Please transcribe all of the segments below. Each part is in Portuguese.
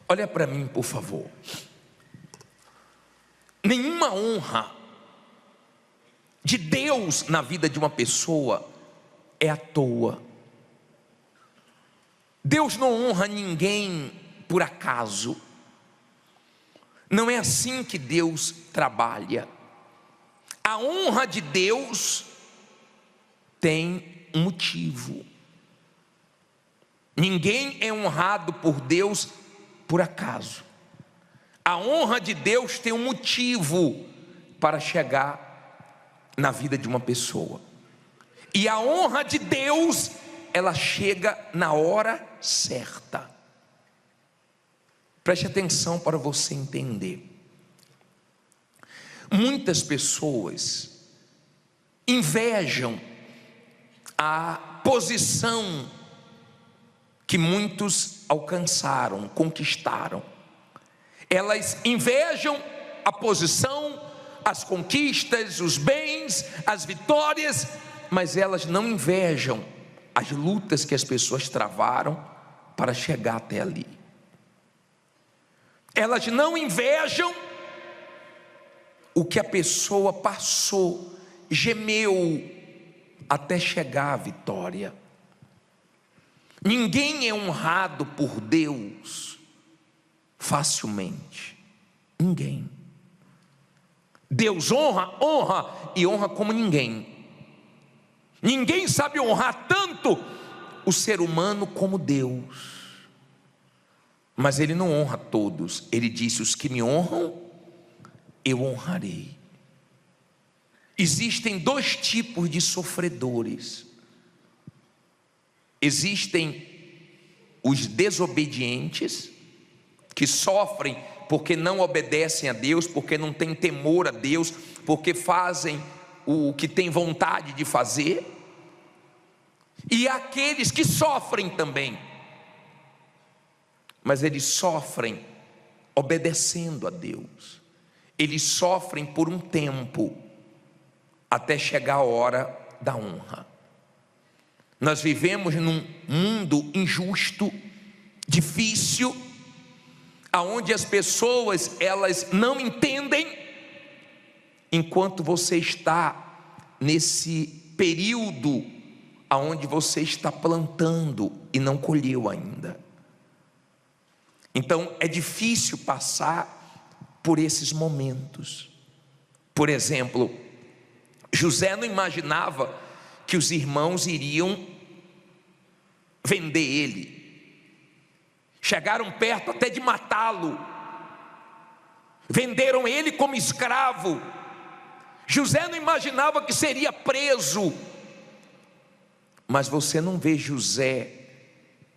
Olha para mim, por favor. Nenhuma honra de Deus na vida de uma pessoa é à toa. Deus não honra ninguém por acaso. Não é assim que Deus trabalha. A honra de Deus tem um motivo. Ninguém é honrado por Deus por acaso. A honra de Deus tem um motivo para chegar na vida de uma pessoa. E a honra de Deus, ela chega na hora certa. Preste atenção para você entender. Muitas pessoas invejam a posição que muitos alcançaram, conquistaram. Elas invejam a posição, as conquistas, os bens, as vitórias, mas elas não invejam as lutas que as pessoas travaram para chegar até ali. Elas não invejam o que a pessoa passou, gemeu até chegar à vitória. Ninguém é honrado por Deus facilmente. Ninguém. Deus honra e honra como ninguém. Ninguém sabe honrar tanto o ser humano como Deus. Mas Ele não honra todos. Ele disse: os que me honram, eu honrarei. Existem dois tipos de sofredores. Existem os desobedientes, que sofrem porque não obedecem a Deus, porque não têm temor a Deus, porque fazem o que têm vontade de fazer. E aqueles que sofrem também, mas eles sofrem obedecendo a Deus. Eles sofrem por um tempo, até chegar a hora da honra. Nós vivemos num mundo injusto, difícil, aonde as pessoas, elas não entendem, enquanto você está nesse período aonde você está plantando e não colheu ainda. Então é difícil passar por esses momentos. Por exemplo, José não imaginava que os irmãos iriam vender ele. Chegaram perto até de matá-lo. Venderam ele como escravo. José não imaginava que seria preso. Mas você não vê José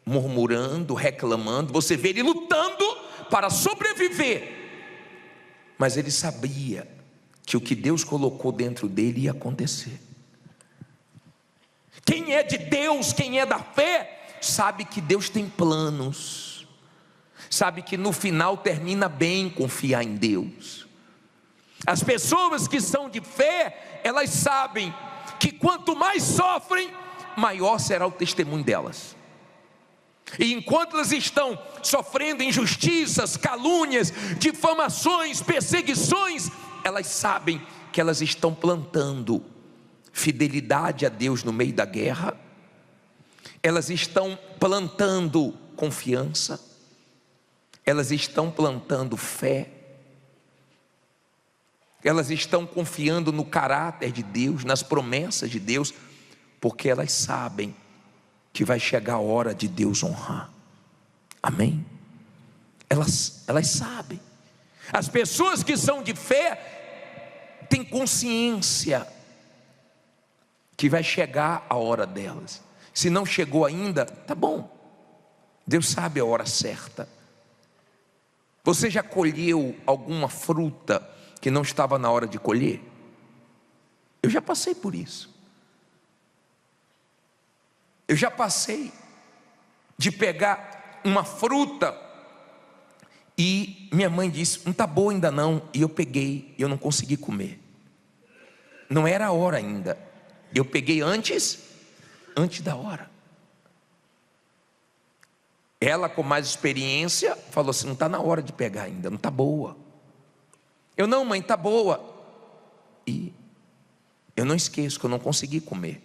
murmurando, reclamando. Você vê ele lutando para sobreviver. Mas ele sabia que o que Deus colocou dentro dele ia acontecer. Quem é de Deus, quem é da fé, sabe que Deus tem planos, sabe que no final termina bem confiar em Deus. As pessoas que são de fé, elas sabem que quanto mais sofrem, maior será o testemunho delas. E enquanto elas estão sofrendo injustiças, calúnias, difamações, perseguições, elas sabem que elas estão plantando fidelidade a Deus no meio da guerra. Elas estão plantando confiança. Elas estão plantando fé. Elas estão confiando no caráter de Deus, nas promessas de Deus, porque elas sabem que vai chegar a hora de Deus honrar. Amém? Elas sabem. As pessoas que são de fé têm consciência que vai chegar a hora delas. Se não chegou ainda, tá bom. Deus sabe a hora certa. Você já colheu alguma fruta que não estava na hora de colher? Eu já passei por isso. Eu já passei de pegar uma fruta e minha mãe disse: não está boa ainda não. E eu peguei, eu não consegui comer. Não era a hora ainda. Eu peguei antes da hora. Ela, com mais experiência, falou assim: não está na hora de pegar ainda, não está boa. Eu: não, mãe, está boa. E eu não esqueço que eu não consegui comer,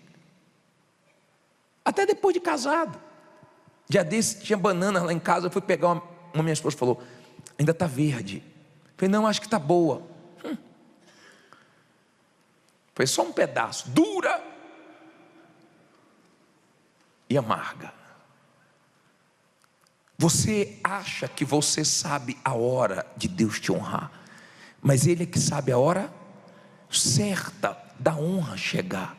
até depois de casado. Dia desse tinha banana lá em casa, eu fui pegar uma minha esposa falou: ainda está verde. Eu falei: não, acho que está boa. Foi só um pedaço, dura e amarga. Você acha que você sabe a hora de Deus te honrar, mas Ele é que sabe a hora certa da honra chegar.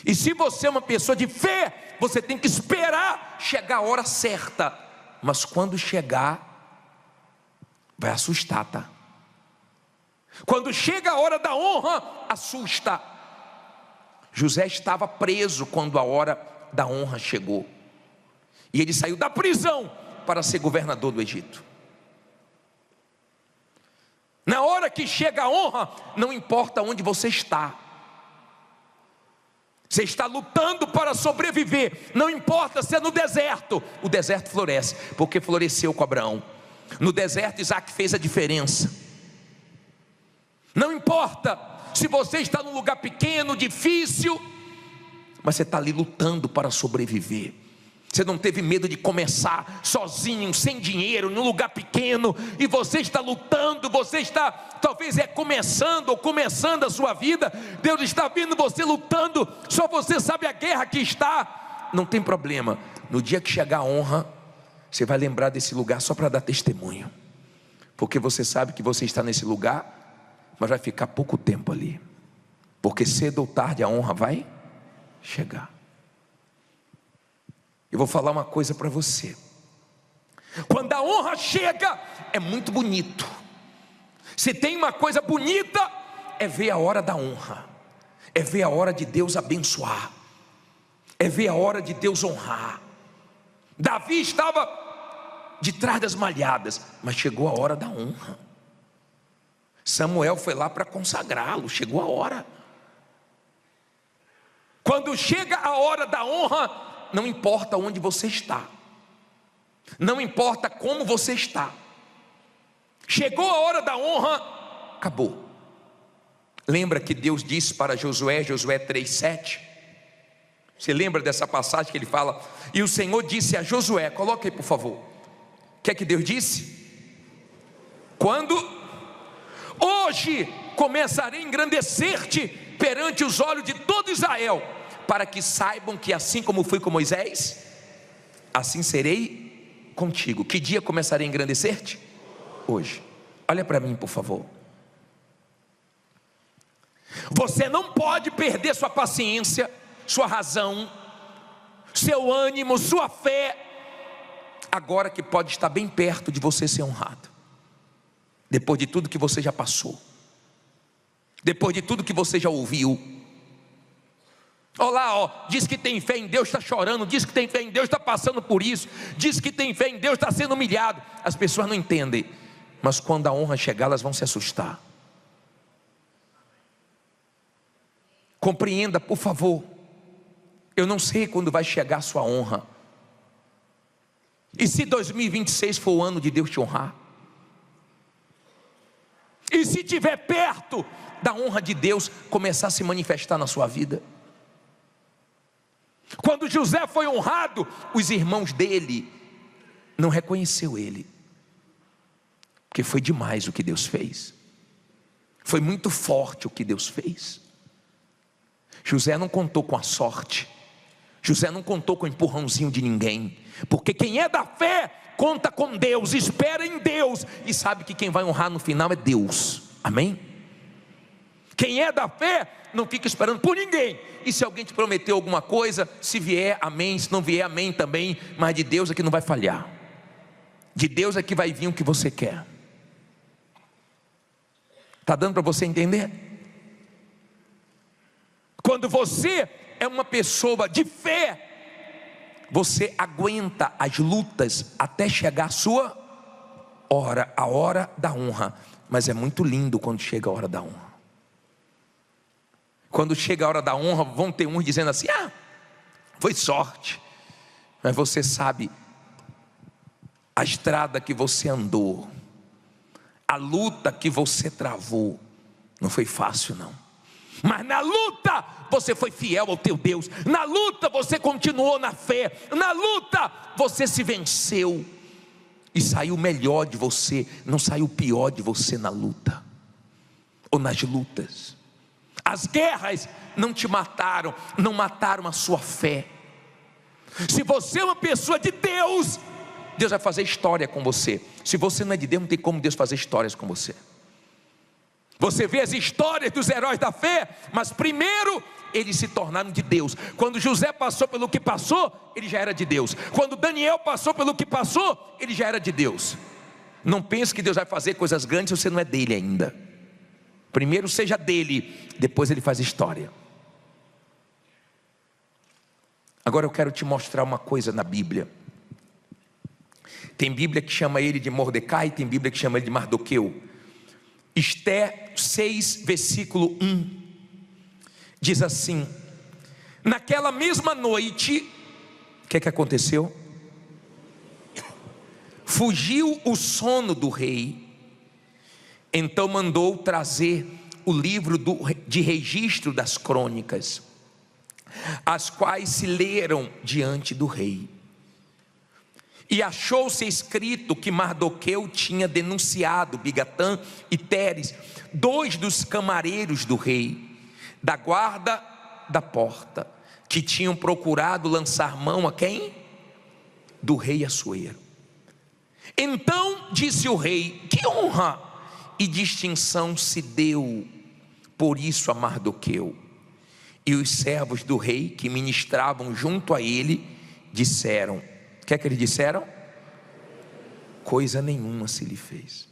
E se você é uma pessoa de fé, você tem que esperar chegar a hora certa. Mas quando chegar, vai assustar, tá? Quando chega a hora da honra, assusta. José estava preso quando a hora da honra chegou, e ele saiu da prisão para ser governador do Egito. Na hora que chega a honra, não importa onde você está, você está lutando para sobreviver. Não importa se é no deserto, o deserto floresce, porque floresceu com Abraão. No deserto Isaac fez a diferença. Não importa se você está num lugar pequeno, difícil, mas você está ali lutando para sobreviver. Você não teve medo de começar sozinho, sem dinheiro, num lugar pequeno, e você está lutando, você está talvez começando a sua vida. Deus está vendo você lutando, só você sabe a guerra que está. Não tem problema, no dia que chegar a honra, você vai lembrar desse lugar só para dar testemunho, porque você sabe que você está nesse lugar, mas vai ficar pouco tempo ali, porque cedo ou tarde a honra vai chegar. Eu vou falar uma coisa para você: quando a honra chega, é muito bonito. Se tem uma coisa bonita, é ver a hora da honra, é ver a hora de Deus abençoar, é ver a hora de Deus honrar. Davi estava de trás das malhadas, mas chegou a hora da honra. Samuel foi lá para consagrá-lo, chegou a hora. Quando chega a hora da honra, não importa onde você está, não importa como você está, chegou a hora da honra, acabou. Lembra que Deus disse para Josué 3:7? Você lembra dessa passagem que ele fala? E o Senhor disse a Josué, coloca aí por favor. O que é que Deus disse? Quando? Hoje começarei a engrandecer-te perante os olhos de todo Israel, para que saibam que assim como fui com Moisés, assim serei contigo. Que dia começarei a engrandecer-te? Hoje. Olha para mim por favor. Você não pode perder sua paciência, sua razão, seu ânimo, sua fé, agora que pode estar bem perto de você ser honrado. Depois de tudo que você já passou, depois de tudo que você já ouviu. Olá, diz que tem fé em Deus, está chorando. Diz que tem fé em Deus, está passando por isso. Diz que tem fé em Deus, está sendo humilhado. As pessoas não entendem, mas quando a honra chegar, elas vão se assustar. Compreenda, por favor. Eu não sei quando vai chegar a sua honra. E se 2026 for o ano de Deus te honrar? E se estiver perto da honra de Deus começar a se manifestar na sua vida? Quando José foi honrado, os irmãos dele não reconheceu ele, porque foi demais o que Deus fez. Foi muito forte o que Deus fez. José não contou com a sorte, José não contou com o empurrãozinho de ninguém, porque quem é da fé conta com Deus, espera em Deus e sabe que quem vai honrar no final é Deus. Amém? Quem é da fé não fica esperando por ninguém. E se alguém te prometeu alguma coisa, se vier, amém. Se não vier, amém também. Mas de Deus é que não vai falhar. De Deus é que vai vir o que você quer. Está dando para você entender? Quando você é uma pessoa de fé, você aguenta as lutas até chegar a sua hora, a hora da honra. Mas é muito lindo quando chega a hora da honra. Quando chega a hora da honra, vão ter uns dizendo assim: foi sorte. Mas você sabe, a estrada que você andou, a luta que você travou, não foi fácil não. Mas na luta você foi fiel ao teu Deus. Na luta você continuou na fé. Na luta você se venceu. E saiu melhor de você. Não saiu pior de você na luta. Ou nas lutas. As guerras não te mataram. Não mataram a sua fé. Se você é uma pessoa de Deus, Deus vai fazer história com você. Se você não é de Deus, não tem como Deus fazer histórias com você. Você vê as histórias dos heróis da fé, mas primeiro eles se tornaram de Deus. Quando José passou pelo que passou, ele já era de Deus. Quando Daniel passou pelo que passou, ele já era de Deus. Não pense que Deus vai fazer coisas grandes se você não é dele ainda. Primeiro seja dele, depois ele faz história. Agora eu quero te mostrar uma coisa na Bíblia. Tem Bíblia que chama ele de Mordecai, tem Bíblia que chama ele de Mardoqueu. Esté 6, versículo 1, diz assim: naquela mesma noite, o que aconteceu? Fugiu o sono do rei, então mandou trazer o livro de registro das crônicas, as quais se leram diante do rei. E achou-se escrito que Mardoqueu tinha denunciado Bigatã e Teres, 2 dos camareiros do rei, da guarda da porta, que tinham procurado lançar mão a quem? Do rei Assuero. Então disse o rei: que honra e distinção se deu por isso a Mardoqueu? E os servos do rei que ministravam junto a ele disseram: o que é que eles disseram? Coisa nenhuma se lhe fez.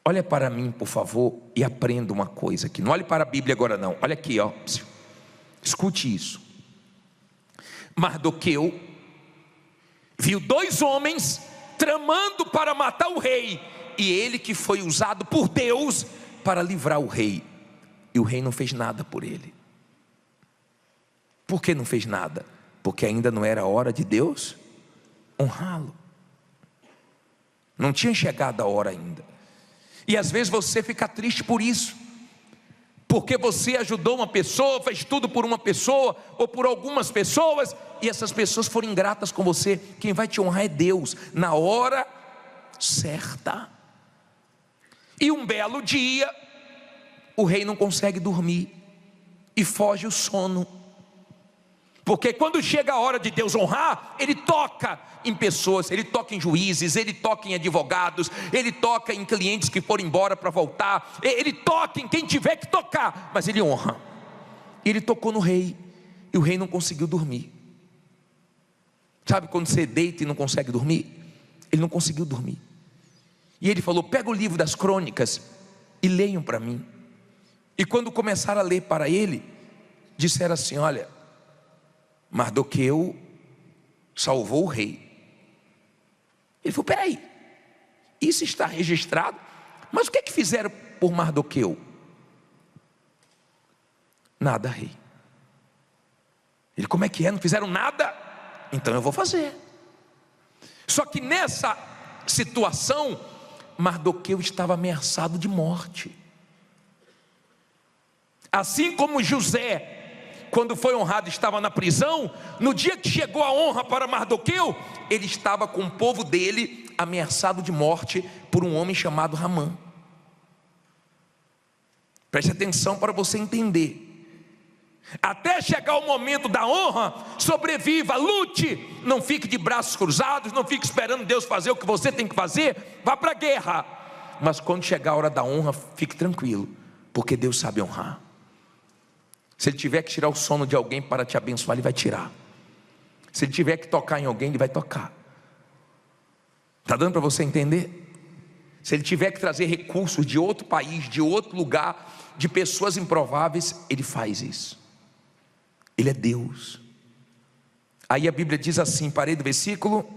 Olha para mim, por favor, e aprenda uma coisa aqui. Não olhe para a Bíblia agora não. Olha aqui, ó. Escute isso. Mardoqueu viu 2 homens tramando para matar o rei, e ele que foi usado por Deus para livrar o rei. E o rei não fez nada por ele. Por que não fez nada? Porque ainda não era a hora de Deus honrá-lo. Não tinha chegado a hora ainda. E às vezes você fica triste por isso, porque você ajudou uma pessoa, fez tudo por uma pessoa, ou por algumas pessoas, e essas pessoas foram ingratas com você. Quem vai te honrar é Deus, na hora certa. E um belo dia, o rei não consegue dormir, e foge o sono. Porque quando chega a hora de Deus honrar, Ele toca em pessoas, Ele toca em juízes, Ele toca em advogados, Ele toca em clientes que foram embora para voltar, Ele toca em quem tiver que tocar, mas Ele honra. Ele tocou no rei, e o rei não conseguiu dormir. Sabe quando você deita e não consegue dormir? Ele não conseguiu dormir. E ele falou: pega o livro das crônicas e leiam para mim. E quando começaram a ler para ele, disseram assim: olha, Mardoqueu salvou o rei. Ele falou: peraí, isso está registrado, mas o que é que fizeram por Mardoqueu? Nada, rei. Ele: como é que é? Não fizeram nada? Então eu vou fazer. Só que nessa situação, Mardoqueu estava ameaçado de morte. Assim como José, quando foi honrado, estava na prisão, no dia que chegou a honra para Mardoqueu, ele estava com o povo dele ameaçado de morte por um homem chamado Ramã. Preste atenção para você entender. Até chegar o momento da honra, sobreviva, lute, não fique de braços cruzados, não fique esperando Deus fazer o que você tem que fazer, vá para a guerra. Mas quando chegar a hora da honra, fique tranquilo, porque Deus sabe honrar. Se Ele tiver que tirar o sono de alguém para te abençoar, Ele vai tirar. Se Ele tiver que tocar em alguém, Ele vai tocar. Está dando para você entender? Se Ele tiver que trazer recursos de outro país, de outro lugar, de pessoas improváveis, Ele faz isso. Ele é Deus. Aí a Bíblia diz assim, parei do versículo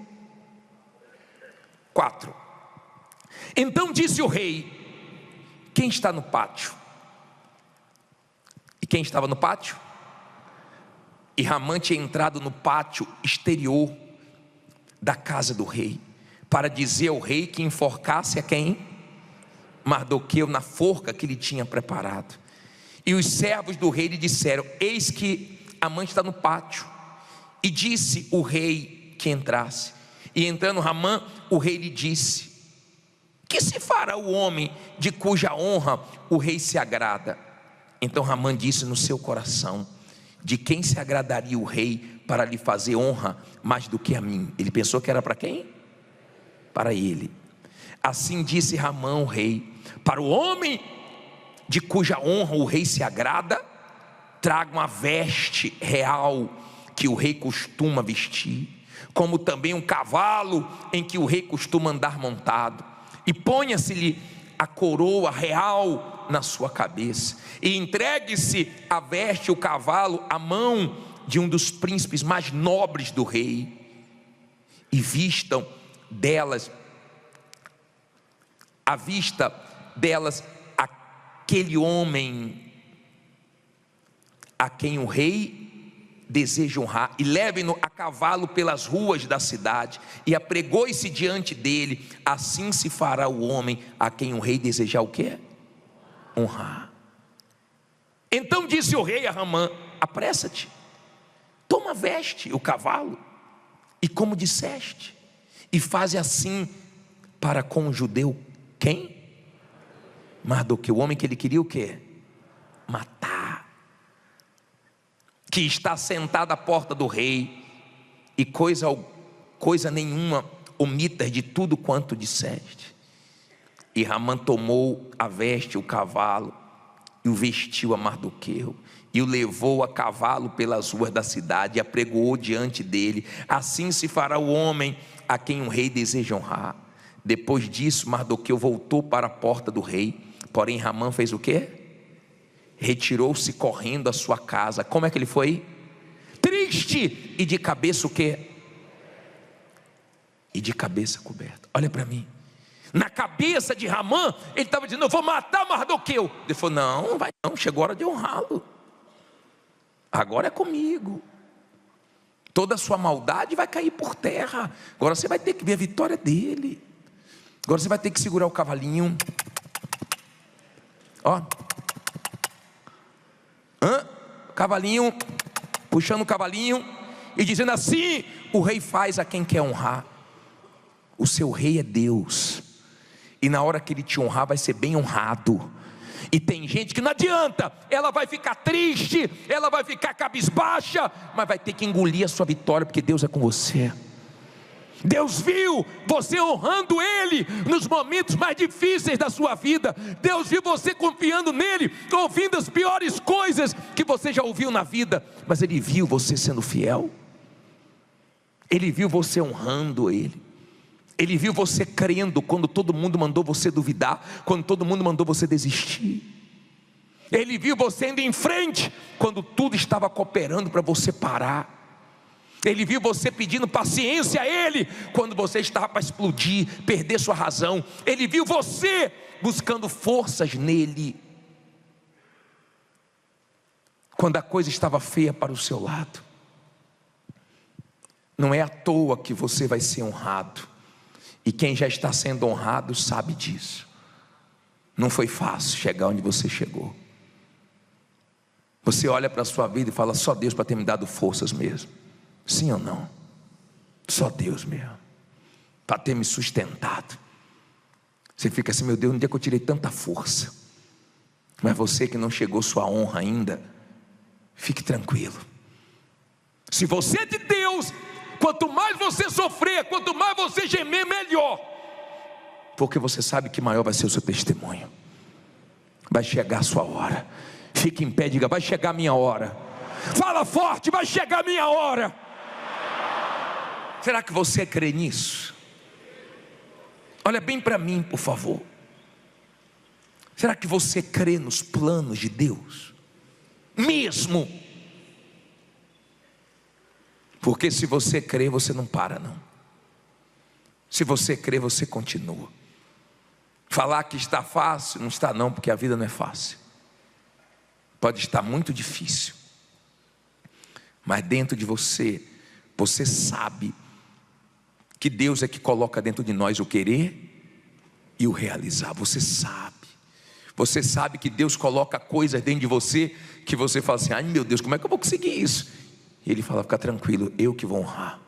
4. Então disse o rei: quem está no pátio? E quem estava no pátio? E Ramã tinha entrado no pátio exterior da casa do rei, para dizer ao rei que enforcasse a quem? Mardoqueu, na forca que ele tinha preparado. E os servos do rei lhe disseram: eis que Amã está no pátio. E disse o rei que entrasse. E entrando Amã, o rei lhe disse: que se fará o homem de cuja honra o rei se agrada? Então Amã disse no seu coração: de quem se agradaria o rei para lhe fazer honra mais do que a mim? Ele pensou que era para quem? Para ele. Assim disse Amã o rei: para o homem de cuja honra o rei se agrada, traga uma veste real que o rei costuma vestir, como também um cavalo em que o rei costuma andar montado, e ponha-se-lhe a coroa real na sua cabeça, e entregue-se a veste e o cavalo à mão de um dos príncipes mais nobres do rei, e vistam delas, à vista delas, aquele homem a quem o rei deseja honrar, e levem-no a cavalo pelas ruas da cidade, e apregoe-se diante dele. Assim se fará o homem a quem o rei desejar o quê? Honrar. Então disse o rei a Amã: apressa-te, toma a veste, o cavalo, e como disseste, e faze assim para com o judeu. Quem? Mardoqueu, o homem que ele queria o quê? Matar, que está sentado à porta do rei, e coisa nenhuma omitas de tudo quanto disseste. E Amã tomou a veste, o cavalo, e o vestiu a Mardoqueu, e o levou a cavalo pelas ruas da cidade, e apregoou diante dele. Assim se fará o homem a quem o rei deseja honrar. Depois disso, Mardoqueu voltou para a porta do rei, porém Amã fez o quê? Retirou-se correndo à sua casa. Como é que ele foi? Triste e de cabeça o quê? E de cabeça coberta. Olha para mim. Na cabeça de Amã, ele estava dizendo: eu vou matar Mardoqueu. Ele falou: não, vai não, chegou a hora de honrá-lo. Agora é comigo. Toda a sua maldade vai cair por terra. Agora você vai ter que ver a vitória dele. Agora você vai ter que segurar o cavalinho. Ó. Cavalinho, puxando o cavalinho e dizendo assim: o rei faz a quem quer honrar. O seu rei é Deus, e na hora que ele te honrar vai ser bem honrado. E tem gente que não adianta, ela vai ficar triste, ela vai ficar cabisbaixa, mas vai ter que engolir a sua vitória, porque Deus é com você. Deus viu você honrando Ele nos momentos mais difíceis da sua vida. Deus viu você confiando nele, ouvindo as piores coisas que você já ouviu na vida, mas Ele viu você sendo fiel. Ele viu você honrando Ele. Ele viu você crendo quando todo mundo mandou você duvidar, quando todo mundo mandou você desistir. Ele viu você indo em frente quando tudo estava cooperando para você parar. Ele viu você pedindo paciência a Ele quando você estava para explodir, perder sua razão. Ele viu você buscando forças nele quando a coisa estava feia para o seu lado. Não é à toa que você vai ser honrado, e quem já está sendo honrado sabe disso. Não foi fácil chegar onde você chegou. Você olha para a sua vida e fala: só Deus para ter me dado forças mesmo. Sim ou não? Só Deus mesmo para ter me sustentado. Você fica assim: meu Deus, onde é que eu tirei tanta força? Mas você que não chegou sua honra ainda, fique tranquilo. Se você é de Deus, quanto mais você sofrer, quanto mais você gemer, melhor, porque você sabe que maior vai ser o seu testemunho. Vai chegar a sua hora. Fique em pé e diga: vai chegar a minha hora. Fala forte: vai chegar a minha hora. Será que você crê nisso? Olha bem para mim, por favor. Será que você crê nos planos de Deus? Mesmo? Porque se você crê, você não para não. Se você crê, você continua. Falar que está fácil, não está não, porque a vida não é fácil. Pode estar muito difícil, mas dentro de você, você sabe que Deus é que coloca dentro de nós o querer e o realizar. Você sabe que Deus coloca coisas dentro de você que você fala assim: ai meu Deus, como é que eu vou conseguir isso? E Ele fala: fica tranquilo, eu que vou honrar.